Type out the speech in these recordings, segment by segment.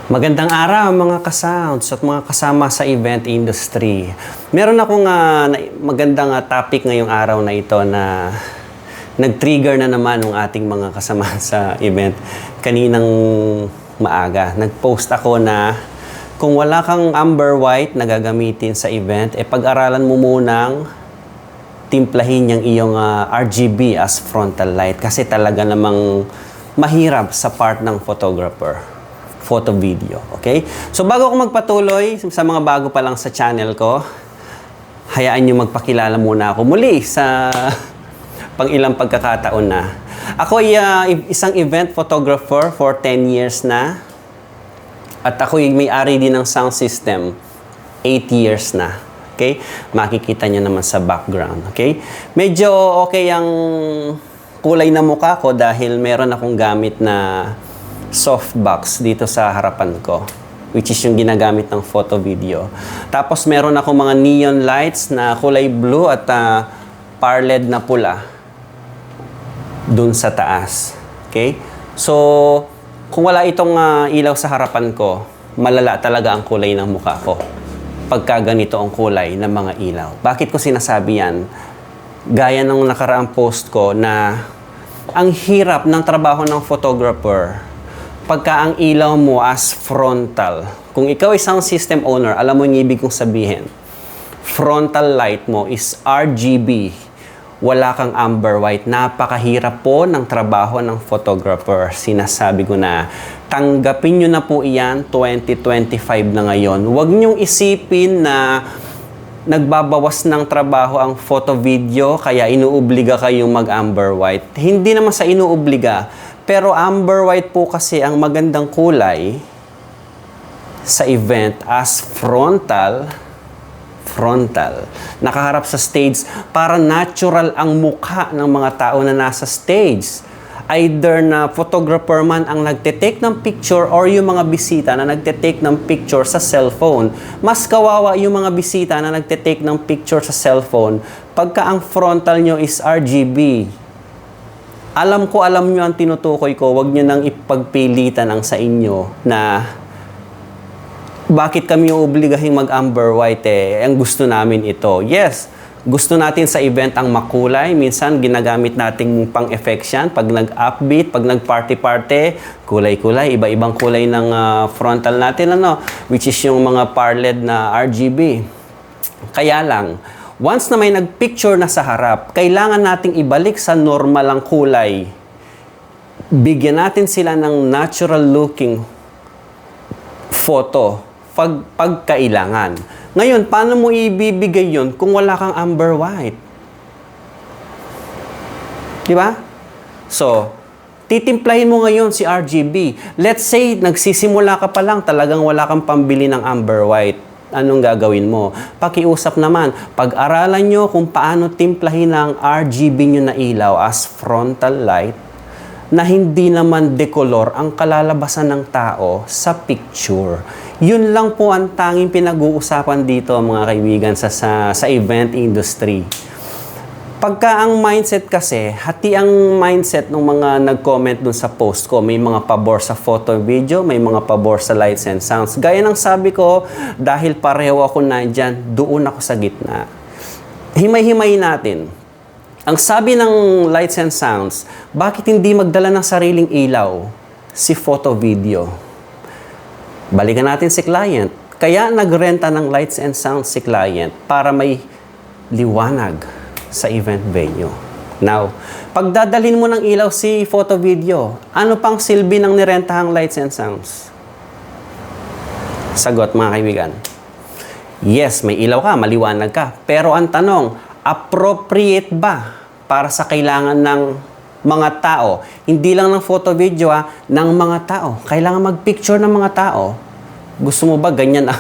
Magandang araw mga ka-sounds at mga kasama sa event industry. Meron akong magandang topic ngayong araw na ito na nag-trigger na naman ng ating mga kasama sa event kaninang maaga. Nag-post ako na kung wala kang amber white na gagamitin sa event, pag-aralan mo munang timplahin yung iyong RGB as frontal light kasi talaga namang mahirap sa part ng photographer. Photo video, okay? So bago ako magpatuloy sa mga bago pa lang sa channel ko, hayaan nyo magpakilala muna ako muli sa pang ilang pagkakataon na. Ako ay isang event photographer for 10 years na at ako ay may-ari din ng sound system 8 years na. Okay? Makikita nyo naman sa background, okay? Medyo okay ang kulay na mukha ko dahil meron akong gamit na softbox dito sa harapan ko, which is yung ginagamit ng photo video. Tapos meron ako mga neon lights na kulay blue at parled na pula dun sa taas. Okay? So, kung wala itong ilaw sa harapan ko, malala talaga ang kulay ng mukha ko pagka ganito ang kulay ng mga ilaw. Bakit ko sinasabi yan? Gaya ng nakaraang post ko na ang hirap ng trabaho ng photographer pagka ang ilaw mo as frontal. Kung ikaw ay sound system owner, alam mo yung ibig kong sabihin. Frontal light mo is RGB. Wala kang amber white. Napakahirap po ng trabaho ng photographer. Sinasabi ko na, tanggapin nyo na po iyan, 2025 na ngayon. Huwag nyong isipin na nagbabawas ng trabaho ang photo video, kaya inuobliga kayong mag-amber white. Hindi naman sa inuobliga, pero amber white po kasi ang magandang kulay sa event as frontal. Nakaharap sa stage para natural ang mukha ng mga tao na nasa stage. Either na photographer man ang nagte-take ng picture or yung mga bisita na nagte-take ng picture sa cellphone. Mas kawawa yung mga bisita na nagte-take ng picture sa cellphone pagka ang frontal nyo is RGB. Alam nyo ang tinutukoy ko, wag nyo nang ipagpilitan ang sa inyo na bakit kami oobligahing mag-amber white ang gusto namin ito. Yes, gusto natin sa event ang makulay. Minsan, ginagamit nating pang-effects yan. Pag nag-upbeat, pag nag-party-party, kulay-kulay, iba-ibang kulay ng frontal natin, which is yung mga parled na RGB. Kaya lang, once na may nag-picture na sa harap, kailangan nating ibalik sa normal ang kulay. Bigyan natin sila ng natural-looking photo pagkailangan. Ngayon, paano mo ibibigay yun kung wala kang amber white? Di ba? So, titimplahin mo ngayon si RGB. Let's say, nagsisimula ka pa lang, talagang wala kang pambili ng amber white. Anong gagawin mo? Pakiusap naman, pag-aralan nyo kung paano timplahin ang RGB nyo na ilaw as frontal light na hindi naman decolor ang kalalabasan ng tao sa picture. Yun lang po ang tanging pinag-uusapan dito mga kaibigan sa event industry. Pagka ang mindset kasi, hati ang mindset ng mga nag-comment dun sa post ko. May mga pabor sa photo video, may mga pabor sa lights and sounds. Gaya ng sabi ko, dahil pareho ako nandyan, doon ako sa gitna. Himay-himay natin. Ang sabi ng lights and sounds, bakit hindi magdala ng sariling ilaw si photo video? Balikan natin si client. Kaya nagrenta ng lights and sounds si client para may liwanag sa event venue. Now, pagdadalhin mo ng ilaw si photo video, ano pang silbi ng nirentahang lights and sounds? Sagot mga kaibigan. Yes, may ilaw ka, maliwanag ka. Pero ang tanong, appropriate ba para sa kailangan ng mga tao? Hindi lang ng photo video ng mga tao. Kailangan mag-picture ng mga tao. Gusto mo ba ganyan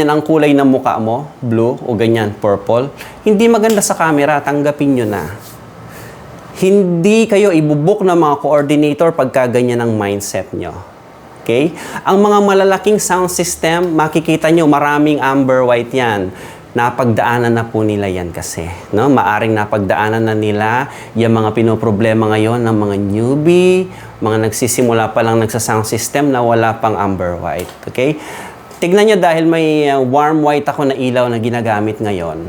ang kulay ng mukha mo? Blue o ganyan, purple? Hindi maganda sa camera, tanggapin nyo na. Hindi kayo ibubuk ng mga coordinator pagka ganyan ang mindset nyo. Okay? Ang mga malalaking sound system, makikita nyo maraming amber white yan. napagdaanan na po nila yan kasi. No? Maaring napagdaanan na nila yung mga pinoproblema ngayon ng mga newbie, mga nagsisimula pa lang nagsa-sound system na wala pang amber white. Okay? Tignan nyo dahil may warm white ako na ilaw na ginagamit ngayon.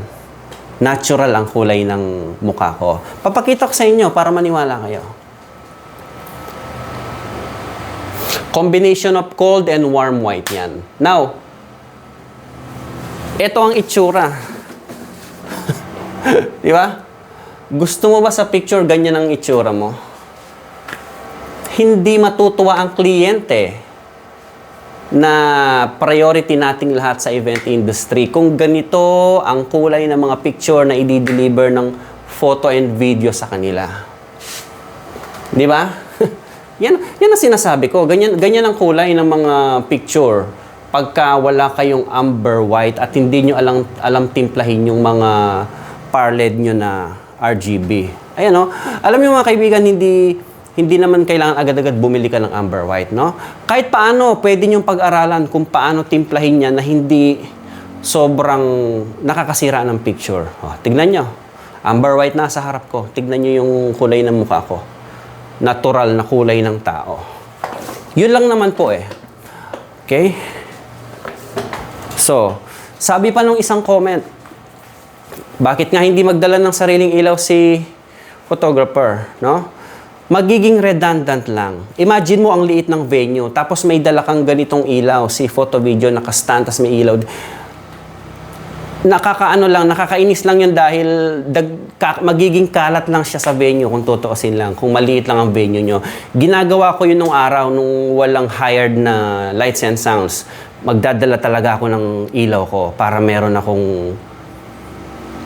Natural ang kulay ng mukha ko. Papakita ko sa inyo para maniwala kayo. Combination of cold and warm white yan. Now, ito ang itsura. Di ba? Gusto mo ba sa picture ganyan ang itsura mo? Hindi matutuwa ang kliyente na priority nating lahat sa event industry kung ganito ang kulay ng mga picture na i-deliver ng photo and video sa kanila. Di ba? yan ang sinasabi ko. Ganyan ang kulay ng mga picture pagka wala kayong amber white at hindi nyo alam timplahin yung mga parled nyo na RGB. Ayan, no? Alam niyo mga kaibigan, hindi naman kailangan agad-agad bumili ka ng amber white, no? Kahit paano, pwede niyong pag-aralan kung paano timplahin niya na hindi sobrang nakakasira ng picture. O, tignan nyo. Amber white na sa harap ko. Tignan nyo yung kulay ng mukha ko. Natural na kulay ng tao. Yun lang naman po eh. Okay? So, sabi pa nung isang comment, bakit nga hindi magdala ng sariling ilaw si photographer, no? Magiging redundant lang. Imagine mo ang liit ng venue, tapos may dala kang ganitong ilaw, si photo video, nakastand, tapos may ilaw. Nakakainis lang yun dahil magiging kalat lang siya sa venue kung tutuusin lang, kung maliit lang ang venue nyo. Ginagawa ko yun nung araw, nung walang hired na lights and sounds. Magdadala talaga ako ng ilaw ko para meron akong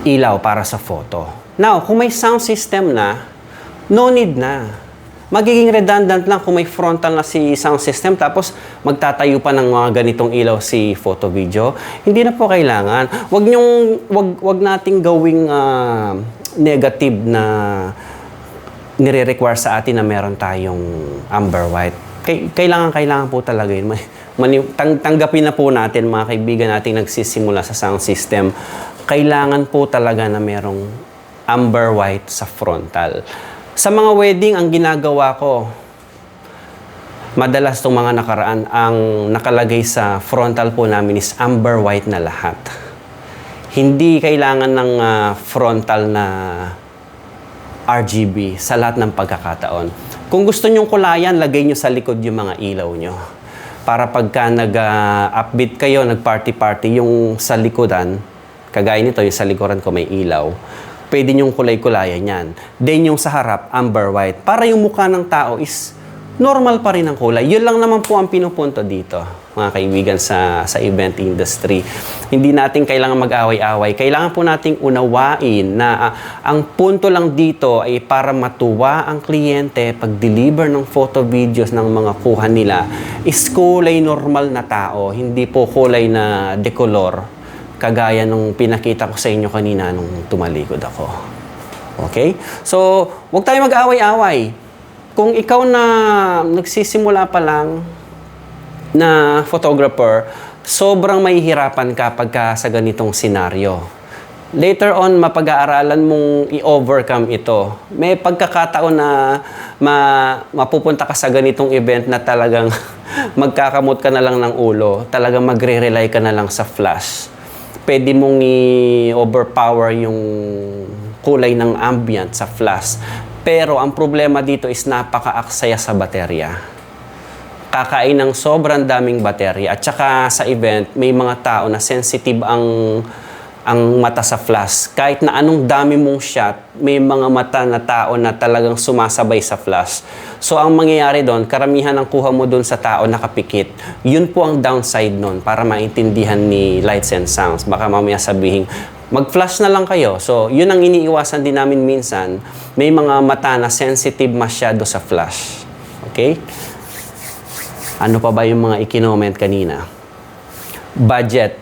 ilaw para sa photo. Now, kung may sound system na, no need na. Magiging redundant lang kung may frontal na si sound system tapos magtatayo pa ng mga ganitong ilaw si photo video. Hindi na po kailangan. Wag nating gawing negative na nire-require sa atin na meron tayong amber white. Kailangan po talaga yun. Tanggapin na po natin mga kaibigan nating nagsisimula sa sound system. Kailangan po talaga na merong amber white sa frontal. Sa mga wedding, ang ginagawa ko, madalas itong mga nakaraan, ang nakalagay sa frontal po namin is amber white na lahat. Hindi kailangan ng frontal na RGB sa lahat ng pagkakataon. Kung gusto nyong kulayan, lagay nyo sa likod yung mga ilaw nyo. Para pagka nag-upbeat kayo, nag-party-party, yung sa likodan, kagaya nito, yung sa likuran ko may ilaw, pwede nyong kulay-kulayan yan. Then yung sa harap, amber white. Para yung mukha ng tao is normal pa rin ang kulay. Yun lang naman po ang pinupunto dito, mga kaibigan, sa event industry. Hindi natin kailangan mag-away-away. Kailangan po nating unawain na ang punto lang dito ay para matuwa ang kliyente pag-deliver ng photo videos ng mga kuha nila is kulay normal na tao, hindi po kulay na decolor. Kagaya nung pinakita ko sa inyo kanina nung tumalikod ako. Okay? So, huwag tayo mag-away-away. Kung ikaw na nagsisimula pa lang na photographer, sobrang mahihirapan ka pagka sa ganitong senaryo. Later on, mapag-aaralan mong i-overcome ito. May pagkakataon na mapupunta ka sa ganitong event na talagang magkakamot ka na lang ng ulo. Talagang magre-rely ka na lang sa flash. Pwede mong i-overpower yung kulay ng ambient sa flash. Pero ang problema dito is napaka-aksaya sa baterya. Kakain ng sobrang daming baterya. At saka sa event, may mga tao na sensitive ang mata sa flash. Kahit na anong dami mong shot, may mga mata na tao na talagang sumasabay sa flash. So, ang mangyayari doon, karamihan ng kuha mo doon sa tao nakapikit. Yun po ang downside noon para maintindihan ni Lights and Sounds. Baka mamaya sabihin, mag-flash na lang kayo. So, yun ang iniiwasan din namin minsan. May mga mata na sensitive masyado sa flash. Okay? Ano pa ba yung mga ikinoment kanina? Budget.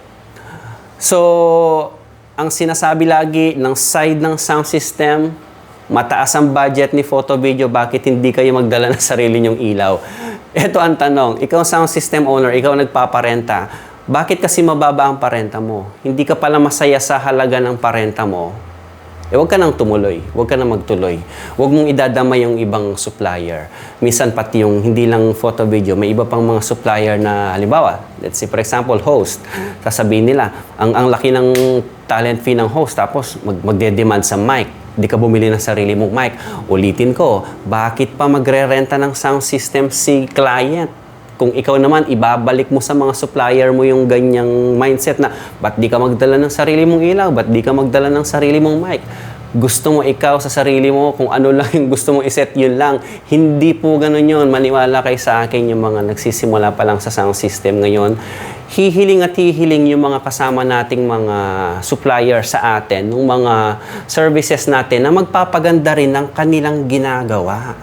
So, ang sinasabi lagi ng side ng sound system, mataas ang budget ni photo video, bakit hindi kayo magdala ng sarili nyong ilaw? Ito ang tanong, ikaw sound system owner, ikaw nagpaparenta, Bakit kasi mababa ang parenta mo? Hindi ka pala masaya sa halaga ng parenta mo, huwag ka nang tumuloy. Huwag ka nang magtuloy. Huwag mong idadamay yung ibang supplier. Minsan pati yung hindi lang photo video, may iba pang mga supplier na, halimbawa, let's say for example, host. Sasabihin nila, ang laki ng talent fee ng host, tapos magde-demand sa mic. Di ka bumili ng sarili mong mic. Ulitin ko, bakit pa magre-renta ng sound system si client? Kung ikaw naman, ibabalik mo sa mga supplier mo yung ganyang mindset na, ba't di ka magdala ng sarili mong ilaw? Ba't di ka magdala ng sarili mong mic? Gusto mo ikaw sa sarili mo, kung ano lang yung gusto mong iset, yun lang. Hindi po ganun yun. Maniwala kayo sa akin yung mga nagsisimula pa lang sa sound system ngayon. Hihiling at hihiling yung mga kasama nating mga supplier sa atin, yung mga services natin na magpapaganda rin ng kanilang ginagawa.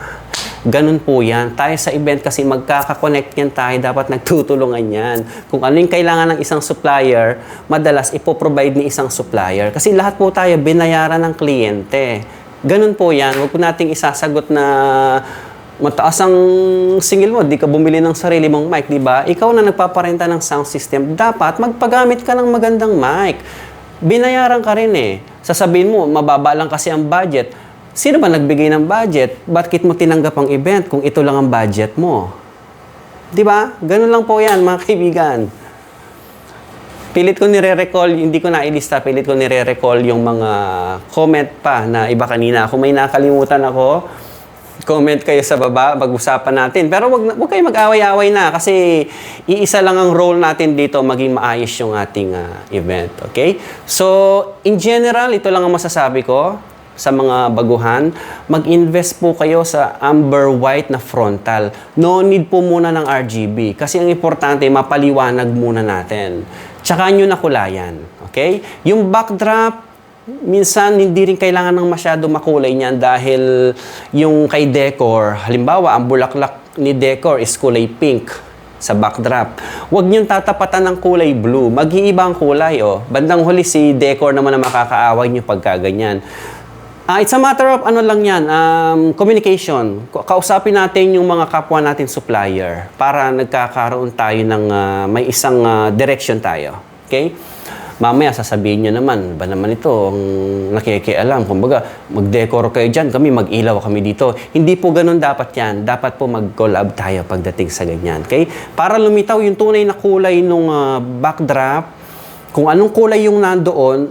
Ganun po yan. Tayo sa event kasi magkaka-connect yan tayo. Dapat nagtutulungan yan. Kung ano yung kailangan ng isang supplier, madalas ipoprovide ni isang supplier. Kasi lahat po tayo binayaran ng kliyente. Ganun po yan. Huwag po nating isasagot na mataas ang singil mo. Di ka bumili ng sarili mong mic, di ba? Ikaw na nagpaparenta ng sound system. Dapat magpagamit ka ng magandang mic. Binayaran ka rin eh. Sasabihin mo, mababa lang kasi ang budget. Sino ba nagbigay ng budget? Bakit mo tinanggap ang event kung ito lang ang budget mo? Di ba? Ganun lang po yan, mga kaibigan. Pilit ko nire-recall, hindi ko nailista, pilit ko nire-recall yung mga comment pa na iba kanina. Kung may nakalimutan ako, comment kayo sa baba, pag-usapan natin. Pero wag kayo mag-away-away na kasi iisa lang ang role natin dito, maging maayos yung ating event. Okay? So, in general, ito lang ang masasabi ko. Sa mga baguhan, mag-invest po kayo sa amber white na frontal. No need po muna ng RGB. Kasi ang importante, mapaliwanag muna natin. Tsaka nyo na kulayan. Okay? Yung backdrop, minsan hindi rin kailangan ng masyado makulay niyan dahil yung kay decor, halimbawa, ang bulaklak ni decor is kulay pink sa backdrop. Huwag niyong tatapatan ng kulay blue. Mag-iiba ang kulay, oh. Bandang huli si decor naman na makakaaway niyo pagka ganyan. It's a matter of ano lang yan, communication. Kausapin natin yung mga kapwa natin supplier para nagkakaroon tayo ng may isang direction tayo. Okay? Mamaya sasabihin nyo naman, ba naman ito ang nakikialam. Kumbaga, mag-decor kayo dyan, kami mag-ilaw kami dito. Hindi po ganun dapat yan. Dapat po mag-collab tayo pagdating sa ganyan. Okay? Para lumitaw yung tunay na kulay ng backdrop, kung anong kulay yung nandoon,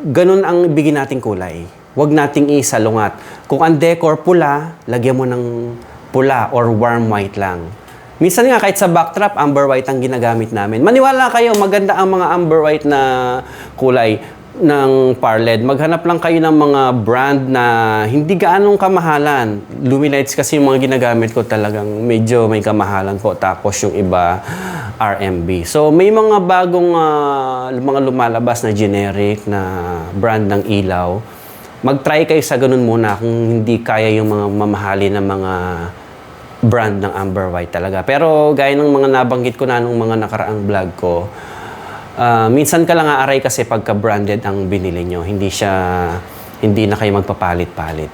ganun ang bigyan nating kulay. Huwag nating isalungat. Kung ang decor pula, lagyan mo ng pula or warm white lang. Minsan nga, kahit sa backdrop, amber white ang ginagamit namin. Maniwala kayo, maganda ang mga amber white na kulay ng Parled. Maghanap lang kayo ng mga brand na hindi gaanong kamahalan. Lumilights kasi yung mga ginagamit ko talagang medyo may kamahalan po. Tapos yung iba, RMB. So, may mga bagong mga lumalabas na generic na brand ng ilaw. Mag-try kayo sa ganun muna kung hindi kaya yung mga mamahali na mga brand ng amber white talaga. Pero gaya ng mga nabanggit ko na nung mga nakaraang vlog ko, minsan ka lang aaray kasi pagka-branded ang binili nyo. Hindi na kayo magpapalit-palit.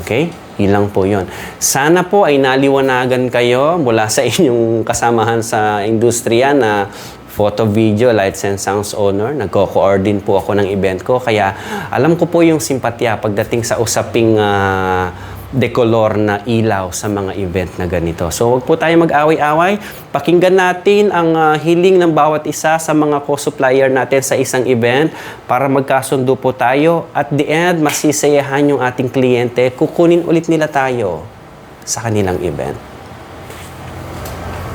Okay? Ilang po yun. Sana po ay naliwanagan kayo mula sa inyong kasamahan sa industriya na photo, video, lights and sounds owner. Nagko-coordinate po ako ng event ko. Kaya alam ko po yung simpatya pagdating sa usaping decolor na ilaw sa mga event na ganito. So, huwag po tayo mag-away-away. Pakinggan natin ang hiling ng bawat isa sa mga co-supplier natin sa isang event para magkasundo po tayo. At the end, masisayahan yung ating kliyente. Kukunin ulit nila tayo sa kanilang event.